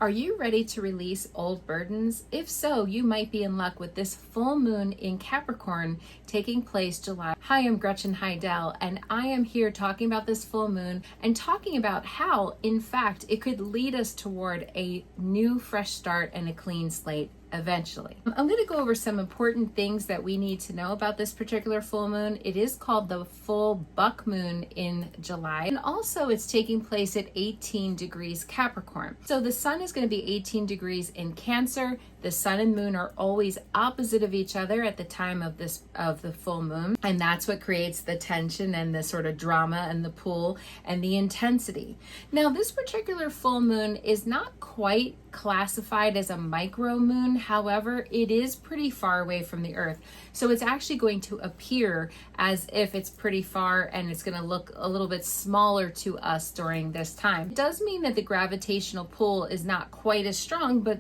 Are you ready to release old burdens? If so, you might be in luck with this full moon in Capricorn taking place July. Hi, I'm Gretchen Heidel, and I am here talking about this full moon and talking about how, in fact, it could lead us toward a new fresh start and a clean slate eventually. I'm going to go over some important things that we need to know about this particular full moon. It is called the full buck moon in July, and also it's taking place at 18 degrees Capricorn. So the sun is going to be 18 degrees in Cancer. The sun and moon are always opposite of each other at the time of the full moon, and that's what creates the tension and the sort of drama and the pull and the intensity. Now, this particular full moon is not quite classified as a micro moon. However, it is pretty far away from the Earth. So it's actually going to appear as if it's pretty far, and it's going to look a little bit smaller to us during this time. It does mean that the gravitational pull is not quite as strong, but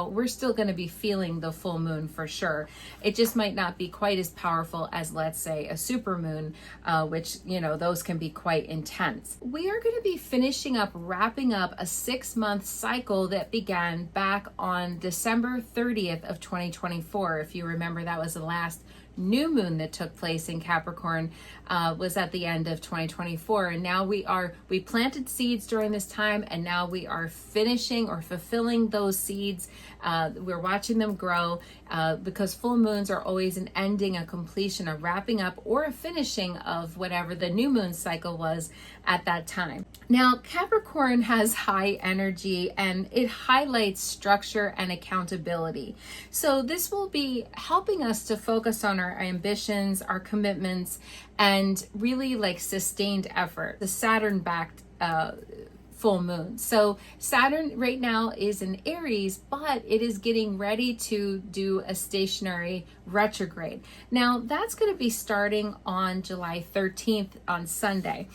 we're still going to be feeling the full moon for sure. It just might not be quite as powerful as, let's say, a super moon, which, those can be quite intense. We are going to be wrapping up a 6-month cycle that began back on December 30th of 2024. If you remember, that was the last new moon that took place in Capricorn, was at the end of 2024. And now we planted seeds during this time, and now we are finishing or fulfilling those seeds. We're watching them grow because full moons are always an ending, a completion, a wrapping up, or a finishing of whatever the new moon cycle was at that time. Now, Capricorn has high energy and it highlights structure and accountability. So this will be helping us to focus on our ambitions, our commitments, and really like sustained effort. The Saturn-backed full moon. So Saturn right now is in Aries, but it is getting ready to do a stationary retrograde. Now that's going to be starting on July 13th on Sunday,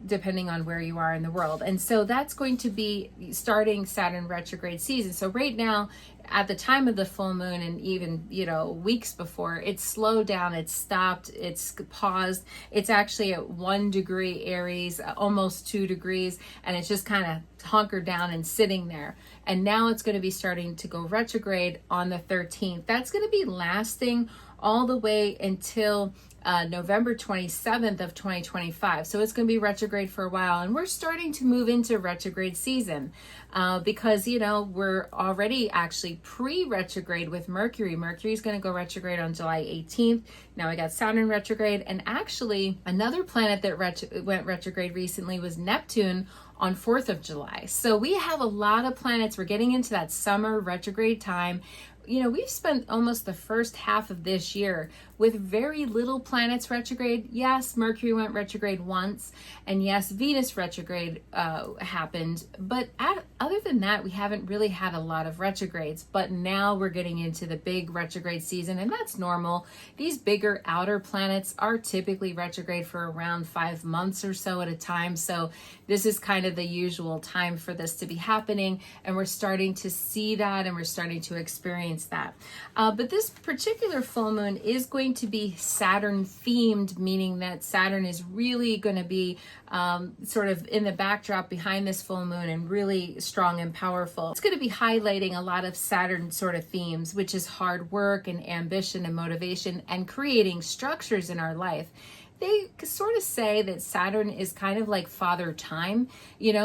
depending on where you are in the world. And so that's going to be starting Saturn retrograde season. So right now, at the time of the full moon, and even weeks before, it's slowed down, it's stopped, it's paused. It's actually at 1 degree Aries, almost 2 degrees, and it's just kind of hunkered down and sitting there. And now it's going to be starting to go retrograde on the 13th. That's going to be lasting all the way until November 27th of 2025. So it's going to be retrograde for a while, and we're starting to move into retrograde season because we're already actually pre-retrograde with Mercury. Mercury is going to go retrograde on July 18th. Now we got Saturn retrograde, and actually another planet that went retrograde recently was Neptune on 4th of July. So we have a lot of planets. We're getting into that summer retrograde time. We've spent almost the first half of this year with very little planets retrograde. Yes, Mercury went retrograde once, and yes, Venus retrograde happened. But other than that, we haven't really had a lot of retrogrades. But now we're getting into the big retrograde season, and that's normal. These bigger outer planets are typically retrograde for around 5 months or so at a time. So this is kind of the usual time for this to be happening, and we're starting to see that, and we're starting to experience that. But this particular full moon is going to be Saturn themed, meaning that Saturn is really going to be sort of in the backdrop behind this full moon and really strong and powerful. It's going to be highlighting a lot of Saturn sort of themes, which is hard work and ambition and motivation and creating structures in our life. They sort of say that Saturn is kind of like father time,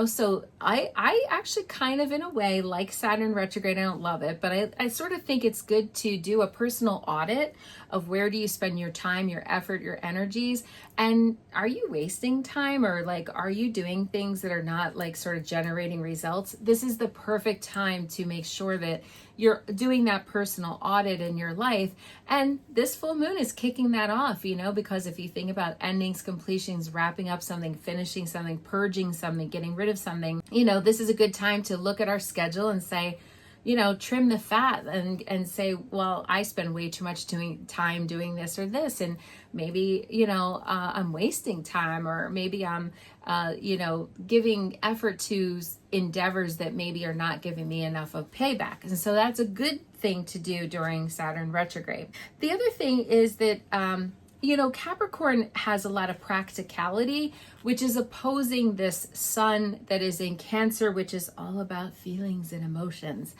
so I actually kind of in a way like Saturn retrograde. I don't love it, but I sort of think it's good to do a personal audit of where do you spend your time, your effort, your energies, and are you wasting time, or like are you doing things that are not like sort of generating results? This is the perfect time to make sure that you're doing that personal audit in your life. And this full moon is kicking that off, because if you think about endings, completions, wrapping up something, finishing something, purging something, getting rid of something, this is a good time to look at our schedule and say, trim the fat and say, well, I spend way too much time doing this or this. And maybe, I'm wasting time, or maybe I'm, giving effort to endeavors that maybe are not giving me enough of payback. And so that's a good thing to do during Saturn retrograde. The other thing is that, Capricorn has a lot of practicality, which is opposing this sun that is in Cancer, which is all about feelings and emotions.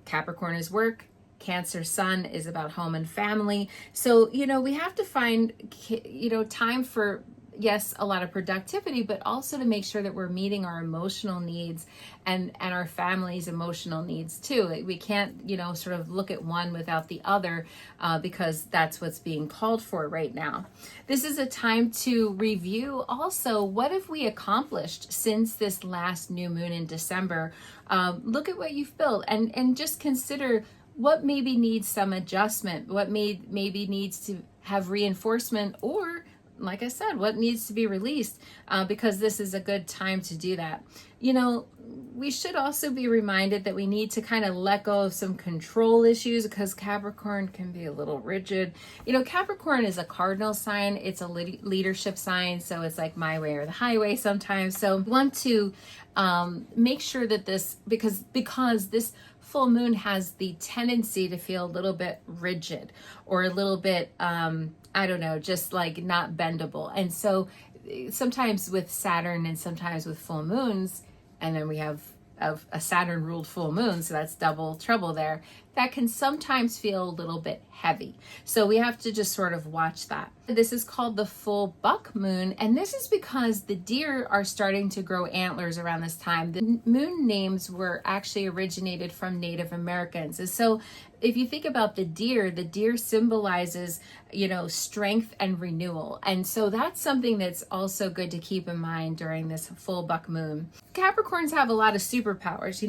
Capricorn is work. Cancer sun is about home and family. So, we have to find, time for, yes, a lot of productivity, but also to make sure that we're meeting our emotional needs and our family's emotional needs too. We can't, sort of look at one without the other because that's what's being called for right now. This is a time to review also what have we accomplished since this last new moon in December. Look at what you've built and just consider what maybe needs some adjustment, what maybe needs to have reinforcement, or like I said, what needs to be released, because this is a good time to do that. We should also be reminded that we need to kind of let go of some control issues because Capricorn can be a little rigid. Capricorn is a cardinal sign. It's a leadership sign. So it's like my way or the highway sometimes. So we want to make sure that this, because this full moon has the tendency to feel a little bit rigid or a little bit, just like not bendable. And so sometimes with Saturn and sometimes with full moons, and then we have a Saturn ruled full moon, so that's double trouble there, that can sometimes feel a little bit heavy. So we have to just sort of watch that. This is called the full buck moon, and this is because the deer are starting to grow antlers around this time. The moon names were actually originated from Native Americans. And so if you think about the deer symbolizes, strength and renewal. And so that's something that's also good to keep in mind during this full buck moon. Capricorns have a lot of superpowers,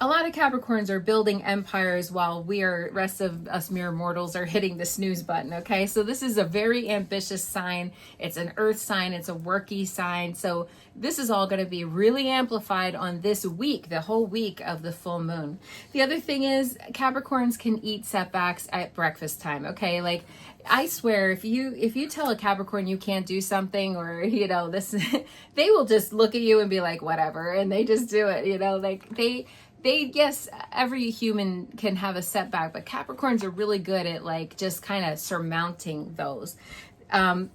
A lot of Capricorns are building empires while rest of us mere mortals are hitting the snooze button, okay? So this is a very ambitious sign. It's an earth sign. It's a worky sign. So this is all going to be really amplified on this week, the whole week of the full moon. The other thing is Capricorns can eat setbacks at breakfast time, okay? Like, I swear, if you tell a Capricorn you can't do something or, this, they will just look at you and be like, whatever. And they just do it, yes, every human can have a setback, but Capricorns are really good at just kind of surmounting those. They're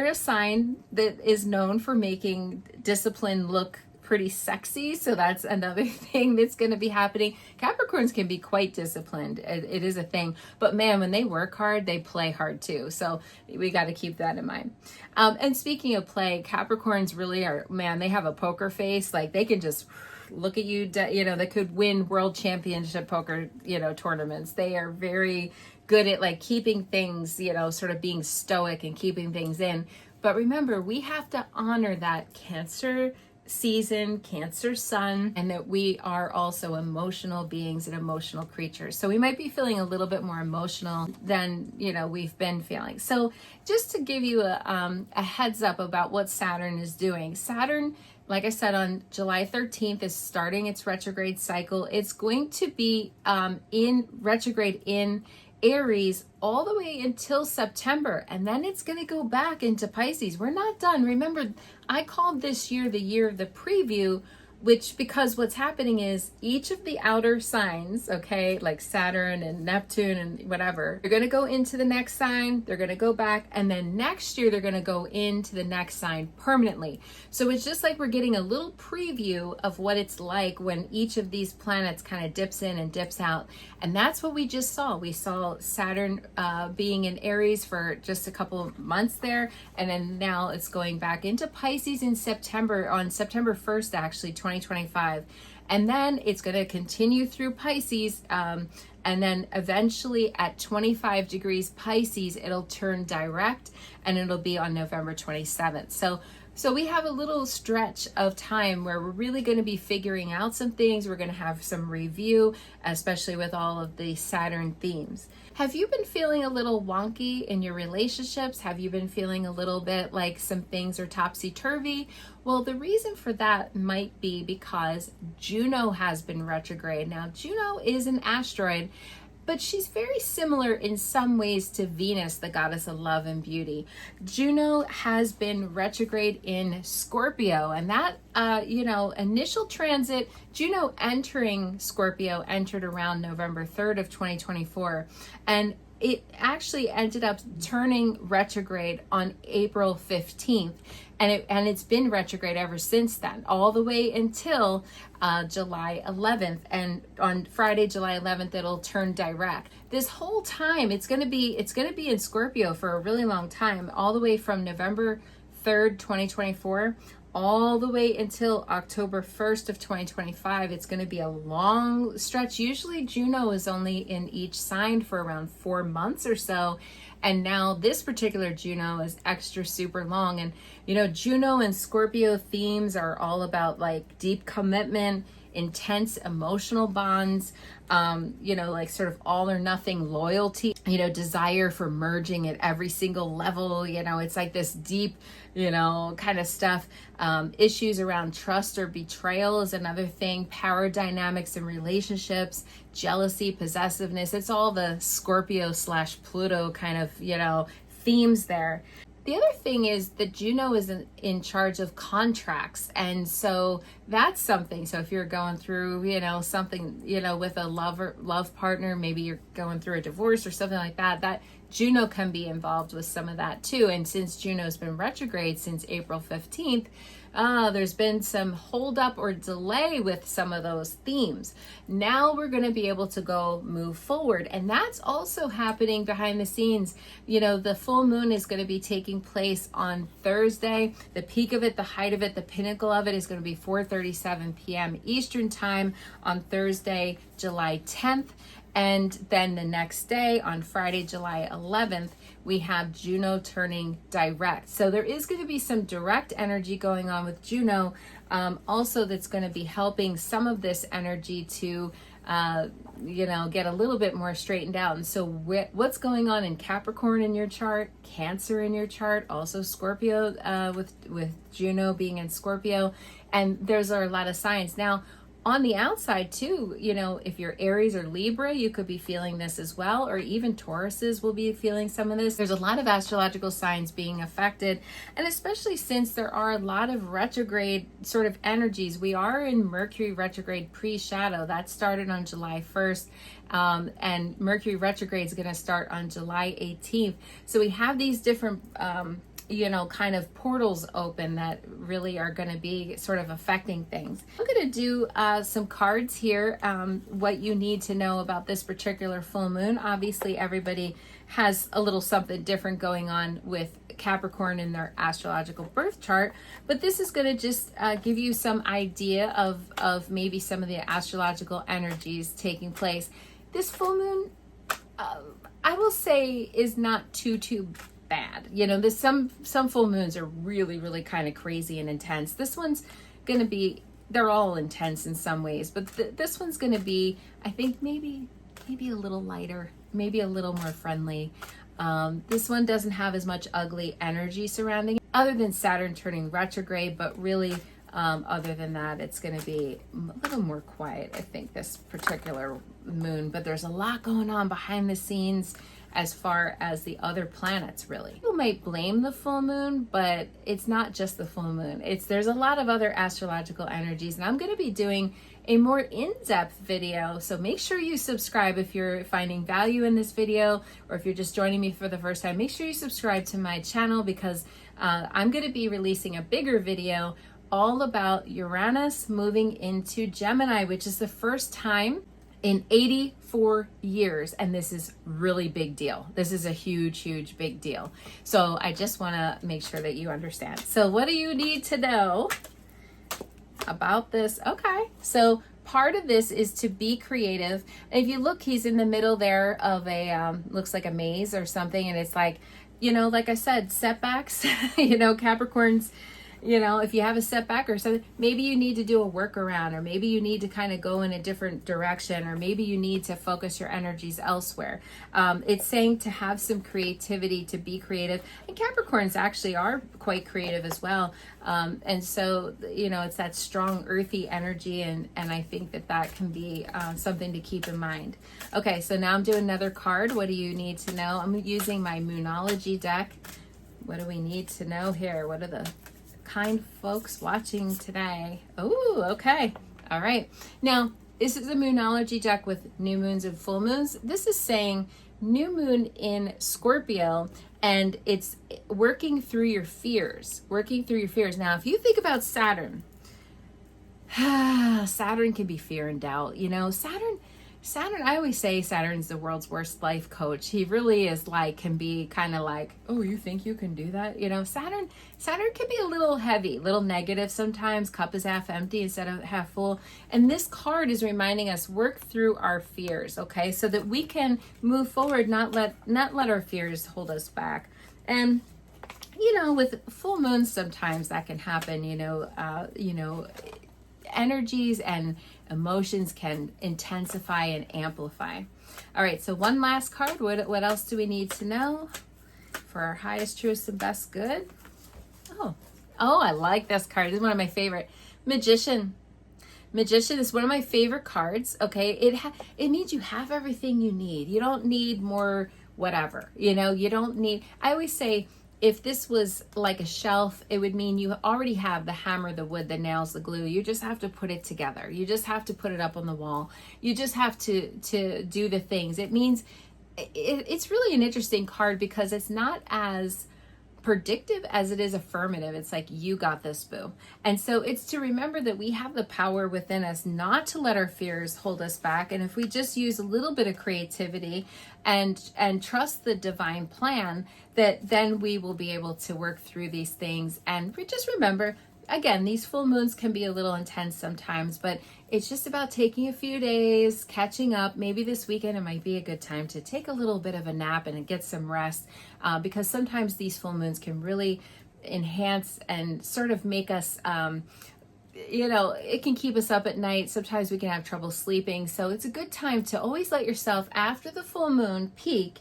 a sign that is known for making discipline look pretty sexy. So that's another thing that's going to be happening. Capricorns can be quite disciplined. It is a thing, but man, when they work hard, they play hard too. So we got to keep that in mind. And speaking of play, Capricorns really are, man, they have a poker face. Like they can just look at you, they could win world championship poker, tournaments. They are very good at keeping things, sort of being stoic and keeping things in. But remember, we have to honor that Cancer season, Cancer sun, and that we are also emotional beings and emotional creatures. So we might be feeling a little bit more emotional than, we've been feeling. So just to give you a heads up about what Saturn is doing. Saturn, like I said, on July 13th is starting its retrograde cycle. It's going to be in retrograde in Aries all the way until September, and then it's going to go back into Pisces. We're not done. Remember, I called this year the year of the preview, because what's happening is each of the outer signs, okay, like Saturn and Neptune and whatever, they're going to go into the next sign, they're going to go back, and then next year they're going to go into the next sign permanently. So it's just like we're getting a little preview of what it's like when each of these planets kind of dips in and dips out. And that's what we just saw. We saw Saturn being in Aries for just a couple of months there, and then now it's going back into Pisces in September, on September 1st, actually, 2025. And then it's going to continue through Pisces, and then eventually at 25 degrees Pisces, it'll turn direct, and it'll be on November 27th. So we have a little stretch of time where we're really going to be figuring out some things. We're going to have some review, especially with all of the Saturn themes. Have you been feeling a little wonky in your relationships? Have you been feeling a little bit like some things are topsy-turvy? Well, the reason for that might be because Juno has been retrograde. Now, Juno is an asteroid, but she's very similar in some ways to Venus, the goddess of love and beauty. Juno has been retrograde in Scorpio, and that, initial transit, Juno entering Scorpio entered around November 3rd of 2024. And it actually ended up turning retrograde on April 15th. And it's been retrograde ever since then, all the way until July 11th. And on Friday, July 11th, it'll turn direct. This whole time, it's going to be in Scorpio for a really long time, all the way from November 3rd, 2024, all the way until October 1st of 2025. It's going to be a long stretch. Usually Juno is only in each sign for around 4 months or so. And now this particular Juno is extra super long. And, you know, Juno and Scorpio themes are all about like deep commitment, intense emotional bonds, you know, like sort of all or nothing loyalty, you know, desire for merging at every single level. You know, it's like this deep, you know, kind of stuff. Issues around trust or betrayal is another thing. Power dynamics in relationships, jealousy, possessiveness. It's all the Scorpio / Pluto kind of, you know, themes there. The other thing is that Juno is in charge of contracts. And so that's something. So if you're going through, you know, something, you know, with a love partner, maybe you're going through a divorce or something like that, that Juno can be involved with some of that too. And since Juno's been retrograde since April 15th, there's been some holdup or delay with some of those themes. Now we're going to be able to move forward. And that's also happening behind the scenes. You know, the full moon is going to be taking place on Thursday. The peak of it, the height of it, the pinnacle of it is going to be 4:37 p.m. Eastern time on Thursday, July 10th. And then the next day, on Friday, July 11th, we have Juno turning direct. So there is going to be some direct energy going on with Juno. Also, that's going to be helping some of this energy to, you know, get a little bit more straightened out. And so what's going on in Capricorn in your chart, Cancer in your chart, also Scorpio with Juno being in Scorpio. And there's a lot of signs. Now, on the outside too, you know, if you're Aries or Libra, you could be feeling this as well, or even Tauruses will be feeling some of this. There's a lot of astrological signs being affected, and especially since there are a lot of retrograde sort of energies. We are in Mercury retrograde pre-shadow. That started on July 1st. And Mercury retrograde is going to start on July 18th. So we have these different you know, kind of portals open that really are going to be sort of affecting things. I'm going to do some cards here, what you need to know about this particular full moon. Obviously, everybody has a little something different going on with Capricorn in their astrological birth chart, but this is going to just give you some idea of maybe some of the astrological energies taking place. This full moon, I will say, is not too bad. You know, there's some full moons are really kind of crazy and intense. This one's going to be, they're all intense in some ways, but this one's going to be, I think, maybe a little lighter, maybe a little more friendly. This one doesn't have as much ugly energy surrounding it, other than Saturn turning retrograde, but really, other than that, it's going to be a little more quiet, I think, this particular moon. But there's a lot going on behind the scenes as far as the other planets, really. People might blame the full moon, but it's not just the full moon. There's a lot of other astrological energies, and I'm going to be doing a more in-depth video. So make sure you subscribe if you're finding value in this video, or if you're just joining me for the first time. Make sure you subscribe to my channel, because I'm going to be releasing a bigger video all about Uranus moving into Gemini, which is the first time in 84 years. And this is really big deal. This is a huge big deal. So I just want to make sure that you understand. So what do you need to know about this? Okay. So part of this is to be creative. And if you look, he's in the middle there of a, looks like a maze or something. And it's like, you know, like I said, setbacks, you know, Capricorn's, you know, if you have a setback or something, maybe you need to do a workaround, or maybe you need to kind of go in a different direction, or maybe you need to focus your energies elsewhere. It's saying to have some creativity, to be creative. And Capricorns actually are quite creative as well. And so, you know, it's that strong earthy energy. And I think that can be something to keep in mind. Okay, so now I'm doing another card. What do you need to know? I'm using my Moonology deck. What do we need to know here? What are the kind folks watching today? Oh, okay. All right. Now, this is a Moonology deck with new moons and full moons. This is saying new moon in Scorpio, and it's working through your fears, Now, if you think about Saturn, Saturn can be fear and doubt. Saturn, I always say Saturn's the world's worst life coach. He really is can be kind of like, oh, you think you can do that? Saturn can be a little heavy, a little negative sometimes. Cup is half empty instead of half full. And this card is reminding us work through our fears, okay? So that we can move forward, not let our fears hold us back. And with full moons, sometimes that can happen, energies and emotions can intensify and amplify. All right, so one last card. What else do we need to know for our highest, truest, and best good? Oh, I like this card. This is one of my favorite. Magician. Magician is one of my favorite cards. Okay, it means you have everything you need. You don't need more whatever. You don't need. I always say, if this was like a shelf, it would mean you already have the hammer, the wood, the nails, the glue. You just have to put it together. You just have to put it up on the wall. You just have to do the things. It means it's really an interesting card because it's not as predictive as it is affirmative. It's like, you got this, boo. And so it's to remember that we have the power within us not to let our fears hold us back. And if we just use a little bit of creativity and trust the divine plan, that then we will be able to work through these things. And we just remember, again, these full moons can be a little intense sometimes, but it's just about taking a few days, catching up. Maybe this weekend it might be a good time to take a little bit of a nap and get some rest, because sometimes these full moons can really enhance and sort of make us, it can keep us up at night. Sometimes we can have trouble sleeping. So it's a good time to always let yourself, after the full moon peak,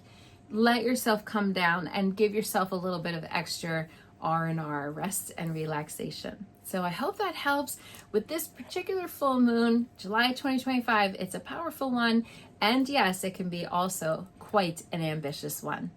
let yourself come down and give yourself a little bit of extra R&R, rest and relaxation. So I hope that helps with this particular full moon, July 2025. It's a powerful one. And yes, it can be also quite an ambitious one.